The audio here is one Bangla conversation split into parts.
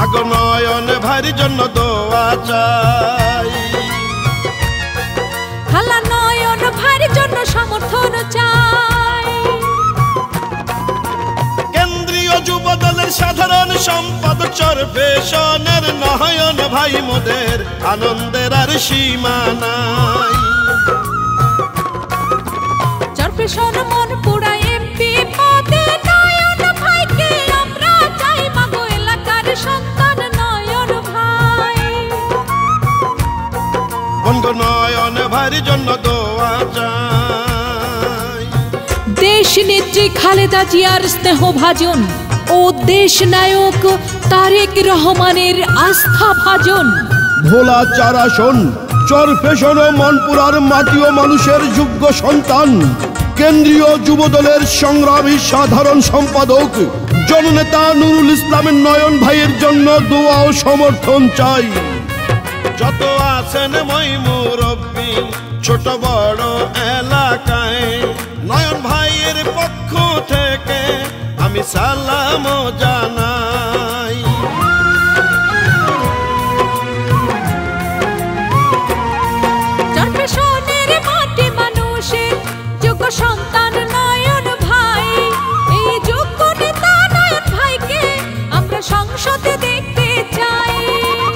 মাগো নয়ন ভাইয়ের জন্য দোয়া চাই। খালা নয়ন ভাইয়ের জন্য সমর্থন চাই। কেন্দ্রীয় যুব দলের সাধারণ সম্পাদক চরফেশনের নয়ন ভাই মোদের আনন্দের আর সীমা নাই। চরফেশন মনপুরা এমপি পদে নয়ন ভাইকে আমরা চাই। মাগো এলাকার সন্তান নয়ন ভাই। বঙ্গ নয়ন ভাইয়ের জন্য দোয়া চাই। দেশ নেত্রী খালেদা জিয়ার স্নেহভাজন ও দেশ নায়ক তারেক রহমানের আস্থা ভাজন। ভোলা 4 আসন চরফেশন ও মনপুরার মাটি ও মানুষের যোগ্য সন্তান কেন্দ্রীয় যুব দলের সংগ্রামী সাধারণ সম্পাদক জননেতা নুরুল ইসলামের নয়ন ভাইয়ের জন্য দোয়া ও সমর্থন চাই। যত আছেন মই মুরব্বী ছোট বড় এলাকায় নয়ন ভাইয়ের পক্ষ থেকে আমি সালাম জানাই। চরফেশনের মাটি মানুষের যোগ্য সন্তান নয়ন ভাই। এই যোগ্য নেতা নয়ন ভাইকে আমরা সংসদে দেখতে চাই।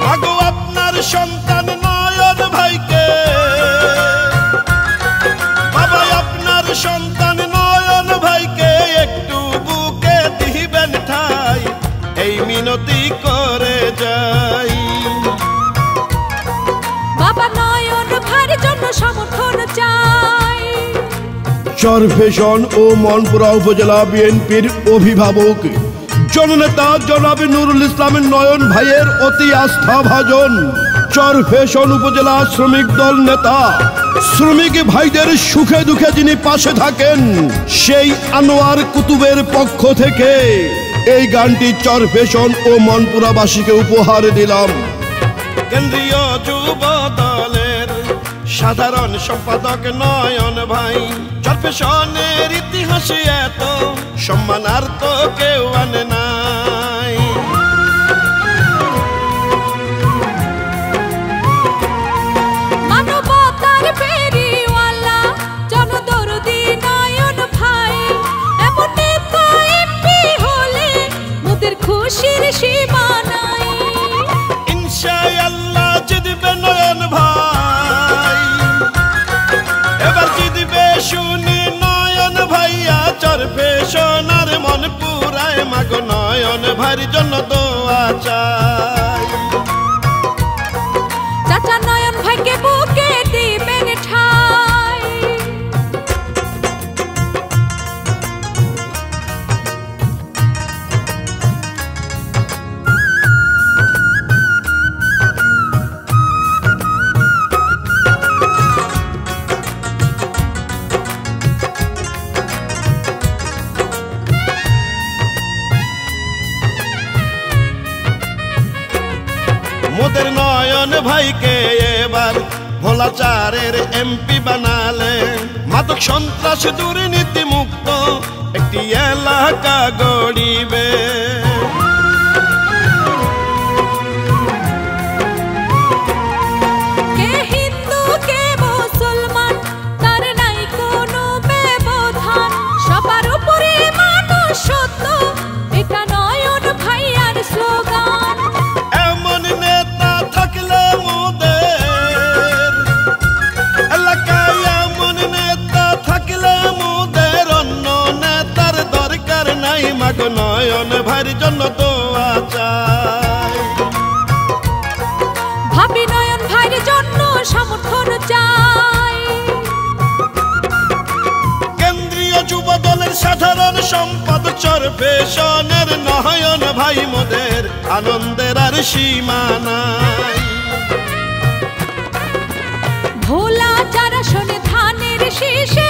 মাগো আপনার সন্তান নয়ন ভাইকে, বাবা আপনার সন্তান নয়ন ভাইকে একটু বুকে দিবেন ঠাই, এই মিনতি করে যাই। বাবা নয়ন ভাইয়ের জন্য সমর্থন চাই। চরফেশন ও মনপুরা উপজেলা বিএনপির অভিভাবক জননেতা জনাব নুরুল ইসলামের নয়ন ভাইয়ের অতি আস্থাভাজন চরফেশন উপজেলা শ্রমিক দল নেতা শ্রমিক ভাইদের সুখে দুঃখে যিনি পাশে থাকেন সেই আনোয়ার কুতুবের পক্ষ থেকে এই গানটি চরফেশন ও মনপুরাবাসীকে উপহার দিলাম। কেন্দ্রীয় যুব দলের সাধারণ সম্পাদক নয়ন ভাই, চরফেশনের ইতিহাসে এত সম্মান আর তো কেউ আনে নাই। মানবতার ফেরিওয়ালা জনদরদি নয়ন ভাই। এমন নেতা এমপি হলে মোদের খুশির সীমা নাই। ইনশাআল্লাহ জিতবে নয়ন ভাই, এবার জিতবে শুনি নয়ন ভাইয়া চরফেশন আর মনপুরায় মাগো নয়ন ভাইয়ের জন্য দোয়া চাই। চাচা নয়ন ভাইকে বুকে দিবেন ঠাই। মোদের নয়ন ভাইকে এবার ভোলা 4-এর এমপি বানালে মাদক সন্ত্রাস দুর্নীতি মুক্ত একটি এলাকা গড়িবে। কে হিন্দু কে মুসলমান তার নাই কোনো ব্যবধান। সবার উপরে মানুষ সত্য এটা নয়ন ভাইয়ার স্লোগান। এমন নেতা থাকলে মোদের এলাকায়, এমন নেতা থাকলে মোদের অন্য নেতার দরকার নাই। মাগো নয়ন ভাইয়ের জন্য দোয়া চাই। ভাবি নয়ন ভাইয়ের জন্য সমর্থন চাই। কেন্দ্রীয় যুব দলের সাধারণ সম্পাদক চরফেশনের নয়ন ভাই মোদের আনন্দের আর সীমা নাই। ভোলা 4 আসনে ধানের শীষে